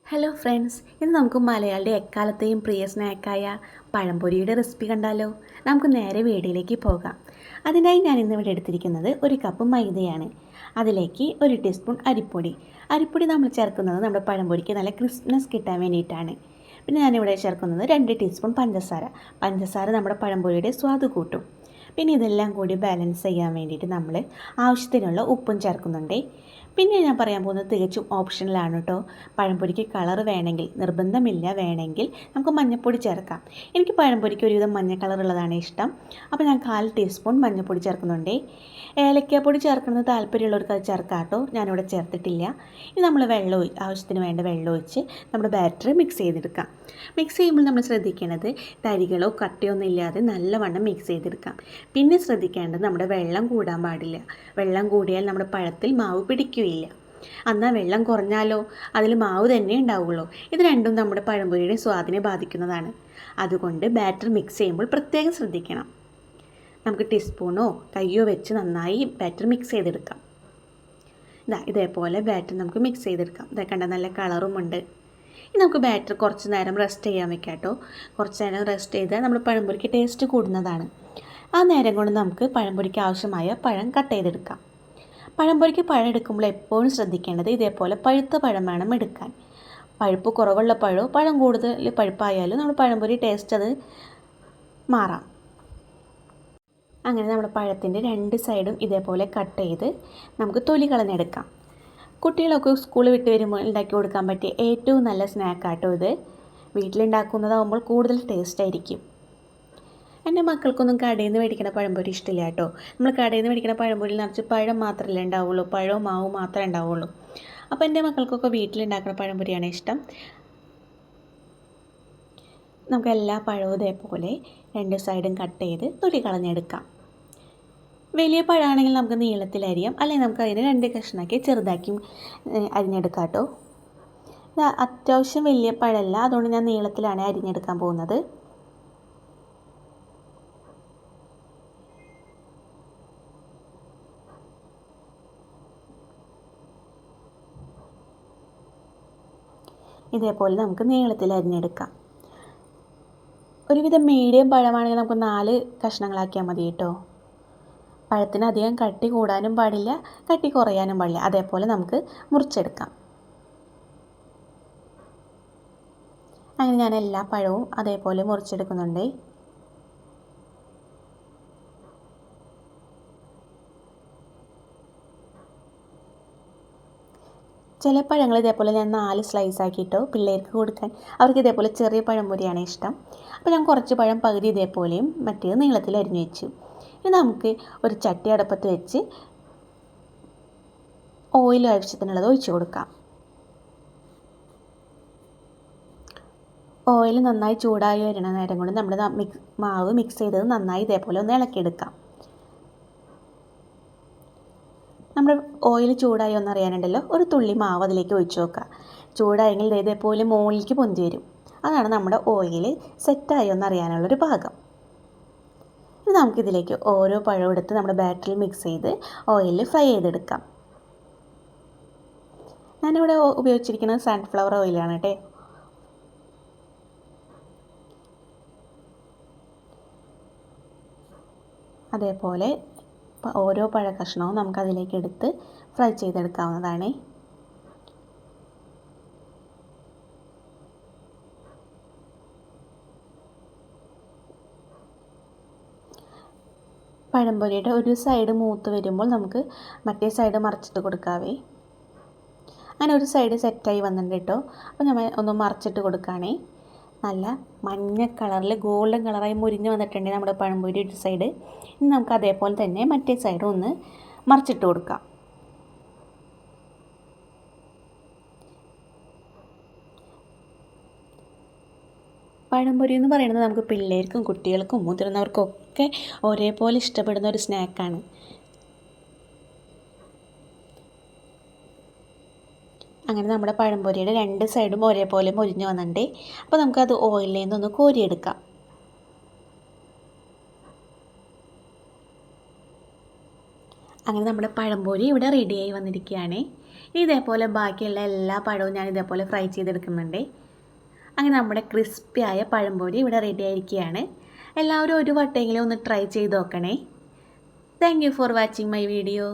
Hello friends, ഇന്ന് നമുക്ക് മലയാളിയുടെ എക്കാലത്തെയും പ്രിയ സ്നാക്കായ പഴംപൊരിയുടെ റെസിപ്പി കണ്ടാലോ? നമുക്ക് നേരെ വീഡിയോയിലേക്ക് പോകാം. അതിനായി ഞാൻ ഇന്നിവിടെ എടുത്തിരിക്കുന്നത് ഒരു കപ്പ് മൈദയാണ്. അതിലേക്ക് 1 ടീസ്പൂൺ അരിപ്പൊടി നമ്മൾ ചേർക്കുന്നത് നമ്മുടെ പഴംപൊരിക്ക് നല്ല ക്രിസ്പ്നെസ് കിട്ടാൻ വേണ്ടിയിട്ടാണ്. പിന്നെ ഞാനിവിടെ ചേർക്കുന്നത് 2 ടീസ്പൂൺ പഞ്ചസാര നമ്മുടെ പഴംപൊരിയുടെ സ്വാദ് കൂട്ടും. പിന്നെ ഇതെല്ലാം കൂടി ബാലൻസ് ചെയ്യാൻ വേണ്ടിയിട്ട് നമ്മൾ ആവശ്യത്തിനുള്ള ഉപ്പും ചേർക്കുന്നുണ്ട്. പിന്നെ ഞാൻ പറയാൻ പോകുന്നത് തികച്ചും ഓപ്ഷണലാണ് കേട്ടോ. പഴംപൊരിക്ക് കളർ വേണമെങ്കിൽ, നിർബന്ധമില്ല, വേണമെങ്കിൽ നമുക്ക് മഞ്ഞൾപ്പൊടി ചേർക്കാം. എനിക്ക് പഴംപൊരിക്ക് ഒരുവിധം മഞ്ഞ കളറുള്ളതാണ് ഇഷ്ടം. അപ്പോൾ ഞാൻ 1/4 ടീസ്പൂൺ മഞ്ഞൾപ്പൊടി ചേർക്കുന്നുണ്ട്. ഏലക്കാപ്പൊടി ചേർക്കുന്നത് താല്പര്യമുള്ളവർക്ക് അത് ചേർക്കാം കേട്ടോ. ഞാനിവിടെ ചേർത്തിട്ടില്ല. ഇനി നമ്മൾ ആവശ്യത്തിന് വേണ്ട വെള്ളം ഒഴിച്ച് നമ്മുടെ ബാറ്റർ മിക്സ് ചെയ്തെടുക്കാം. മിക്സ് ചെയ്യുമ്പോൾ നമ്മൾ ശ്രദ്ധിക്കേണ്ടത് തരികളോ കട്ടയൊന്നും ഇല്ലാതെ നല്ലവണ്ണം മിക്സ് ചെയ്തെടുക്കാം. പിന്നെ ശ്രദ്ധിക്കേണ്ടത് നമ്മുടെ വെള്ളം കൂടാൻ പാടില്ല. വെള്ളം കൂടിയാൽ നമ്മുടെ പഴത്തിൽ മാവ് പിടിക്കുകയില്ല. എന്നാൽ വെള്ളം കുറഞ്ഞാലോ അതിൽ മാവ് തന്നെ ഉണ്ടാവുള്ളൂ. ഇത് രണ്ടും നമ്മുടെ പഴംപൊരിയുടെ സ്വാദിനെ ബാധിക്കുന്നതാണ്. അതുകൊണ്ട് ബാറ്റർ മിക്സ് ചെയ്യുമ്പോൾ പ്രത്യേകം ശ്രദ്ധിക്കണം. നമുക്ക് ടീസ്പൂണോ കയ്യോ വെച്ച് നന്നായി ബാറ്റർ മിക്സ് ചെയ്തെടുക്കാം. ഇതേപോലെ ബാറ്റർ നമുക്ക് മിക്സ് ചെയ്തെടുക്കാം. ഇതൊക്കെ കണ്ട നല്ല കളറുമുണ്ട്. ഇനി നമുക്ക് ബാറ്റർ കുറച്ച് നേരം റെസ്റ്റ് ചെയ്യാൻ വെക്കാം കേട്ടോ. കുറച്ച് നേരം റെസ്റ്റ് ചെയ്താൽ നമ്മൾ പഴംപൊരിക്ക് ടേസ്റ്റ് കൂടുന്നതാണ്. ആ നേരം കൊണ്ട് നമുക്ക് പഴംപൊരിക്ക് ആവശ്യമായ പഴം കട്ട് ചെയ്തെടുക്കാം. പഴംപൊരിക്ക് പഴം എടുക്കുമ്പോൾ എപ്പോഴും ശ്രദ്ധിക്കേണ്ടത് ഇതേപോലെ പഴുത്ത പഴം വേണം എടുക്കാൻ. പഴുപ്പ് കുറവുള്ള പഴം കൂടുതൽ പഴുപ്പായാലും നമ്മൾ പഴംപൊരി ടേസ്റ്റ് അത് മാറാം. അങ്ങനെ നമ്മുടെ പഴത്തിൻ്റെ 2 സൈഡും ഇതേപോലെ കട്ട് ചെയ്ത് നമുക്ക് തൊലി കളഞ്ഞെടുക്കാം. കുട്ടികളൊക്കെ സ്കൂൾ വിട്ട് വരുമ്പോൾ ഉണ്ടാക്കി കൊടുക്കാൻ പറ്റിയ ഏറ്റവും നല്ല സ്നാക്കാട്ടോ ഇത്. വീട്ടിലുണ്ടാക്കുന്നതാകുമ്പോൾ കൂടുതൽ ടേസ്റ്റ് ആയിരിക്കും. എൻ്റെ മക്കൾക്കൊന്നും കടയിൽ നിന്ന് മേടിക്കുന്ന പഴംപൊരി ഇഷ്ടമില്ല കേട്ടോ. നമ്മൾ കടയിൽ നിന്ന് മേടിക്കുന്ന പഴംപൊരിയിൽ നിറച്ച് പഴം മാത്രമല്ലേ ഉണ്ടാവുള്ളൂ, പഴവും മാവും മാത്രമേ ഉണ്ടാവുള്ളൂ. അപ്പോൾ എൻ്റെ മക്കൾക്കൊക്കെ വീട്ടിലുണ്ടാക്കുന്ന പഴംപൊരിയാണ് ഇഷ്ടം. നമുക്ക് എല്ലാ പഴവും ഇതേപോലെ 2 സൈഡും കട്ട് ചെയ്ത് തൊലി കളഞ്ഞെടുക്കാം. വലിയ പഴമാണെങ്കിൽ നമുക്ക് നീളത്തിൽ അരിയാം, അല്ലെങ്കിൽ നമുക്ക് അതിന് 2 കഷ്ണമാക്കി ചെറുതാക്കി അരിഞ്ഞെടുക്കാം കേട്ടോ. ഇത് അത്യാവശ്യം വലിയ പഴമല്ല, അതുകൊണ്ട് ഞാൻ നീളത്തിലാണ് അരിഞ്ഞെടുക്കാൻ പോകുന്നത്. ഇതേപോലെ നമുക്ക് നീളത്തിൽ അരിഞ്ഞെടുക്കാം. ഒരുവിധം മീഡിയം പഴമാണെങ്കിൽ നമുക്ക് 4 കഷ്ണങ്ങളാക്കിയാൽ മതി കേട്ടോ. പഴത്തിന് അധികം കട്ടി കൂടാനും പാടില്ല, കട്ടി കുറയാനും പാടില്ല. അതേപോലെ നമുക്ക് മുറിച്ചെടുക്കാം. അങ്ങനെ ഞാൻ എല്ലാ പഴവും അതേപോലെ മുറിച്ചെടുക്കുന്നുണ്ട്. ചില പഴങ്ങൾ ഇതേപോലെ ഞാൻ 4 സ്ലൈസ് ആക്കിയിട്ടോ പിള്ളേർക്ക് കൊടുക്കാൻ. അവർക്ക് ഇതേപോലെ ചെറിയ പഴംപൊരിയാണ് ഇഷ്ടം. അപ്പോൾ ഞാൻ കുറച്ച് പഴം പകുതി ഇതേപോലെയും മറ്റേത് നീളത്തിൽ അരിഞ്ഞു വെച്ചു. ഇനി നമുക്ക് ഒരു ചട്ടി അടുപ്പത്ത് വെച്ച് ഓയിൽ ആവശ്യത്തിനുള്ളത് ഒഴിച്ചു കൊടുക്കാം. ഓയിൽ നന്നായി ചൂടായി വരുന്ന നേരം കൊണ്ട് നമ്മൾ മാവ് മിക്സ് ചെയ്തത് നന്നായി ഇതേപോലെ ഒന്ന് ഇളക്കിയെടുക്കാം. നമ്മൾ ഓയിൽ ചൂടായി ഒന്ന് അറിയാനുണ്ടല്ലോ, ഒരു തുള്ളി മാവ് അതിലേക്ക് ഒഴിച്ചു നോക്കുക. ചൂടായെങ്കിൽ ഇതേപോലെ മുകളിലേക്ക് പൊന്തി വരും. അതാണ് നമ്മുടെ ഓയിൽ സെറ്റായി ഒന്ന് അറിയാനുള്ളൊരു ഭാഗം. ഇനി നമുക്കിതിലേക്ക് ഓരോ പഴവും എടുത്ത് നമ്മുടെ ബാറ്ററിൽ മിക്സ് ചെയ്ത് ഓയിലിൽ ഫ്രൈ ചെയ്തെടുക്കാം. ഞാനിവിടെ ഉപയോഗിച്ചിരിക്കുന്നത് സൺഫ്ലവർ ഓയിലാണ് കേട്ടോ. അതേപോലെ ഓരോ പഴ കഷ്ണവും നമുക്കതിലേക്ക് എടുത്ത് ഫ്രൈ ചെയ്തെടുക്കാവുന്നതാണ്. പഴംപൊരിയുടെ ഒരു സൈഡ് മൂത്ത് വരുമ്പോൾ നമുക്ക് മറ്റേ സൈഡ് മറിച്ചിട്ട് കൊടുക്കാവേ. അങ്ങനെ ഒരു സൈഡ് സെറ്റായി വന്നിട്ടുണ്ട് കേട്ടോ. അപ്പോൾ ഞാൻ ഒന്ന് മറിച്ചിട്ട് കൊടുക്കുകയാണേ. നല്ല മഞ്ഞ കളറിൽ ഗോൾഡൻ കളറായി മുരിഞ്ഞ് വന്നിട്ടുണ്ട് നമ്മുടെ പഴംപൊരി ഒരു സൈഡ്. ഇനി നമുക്ക് അതേപോലെ തന്നെ മറ്റേ സൈഡ് ഒന്ന് മറിച്ചിട്ട് കൊടുക്കാം. പഴംപൊരി എന്ന് പറയുന്നത് നമുക്ക് പിള്ളേർക്കും കുട്ടികൾക്കും മുതിർന്നവർക്കും ഒക്കെ ഒരേപോലെ ഇഷ്ടപ്പെടുന്ന ഒരു സ്നാക്കാണ്. അങ്ങനെ നമ്മുടെ പഴംപൊരിയുടെ 2 സൈഡും ഒരേപോലെ മൊരിഞ്ഞ് വന്നിട്ടുണ്ട്. അപ്പോൾ നമുക്കത് ഓയിലിൽ നിന്നൊന്ന് കോരിയെടുക്കാം. അങ്ങനെ നമ്മുടെ പഴംപൊരി ഇവിടെ റെഡിയായി വന്നിരിക്കുകയാണ്. ഇതേപോലെ ബാക്കിയുള്ള എല്ലാ പഴവും ഞാൻ ഇതേപോലെ ഫ്രൈ ചെയ്തെടുക്കുന്നുണ്ട്. അങ്ങനെ നമ്മുടെ ക്രിസ്പിയായ പഴംപൊരി ഇവിടെ റെഡി ആയിരിക്കുകയാണ്. എല്ലാവരും ഒരു വട്ടമെങ്കിലും ഒന്ന് ട്രൈ ചെയ്ത് നോക്കണേ. Thank you for watching my video.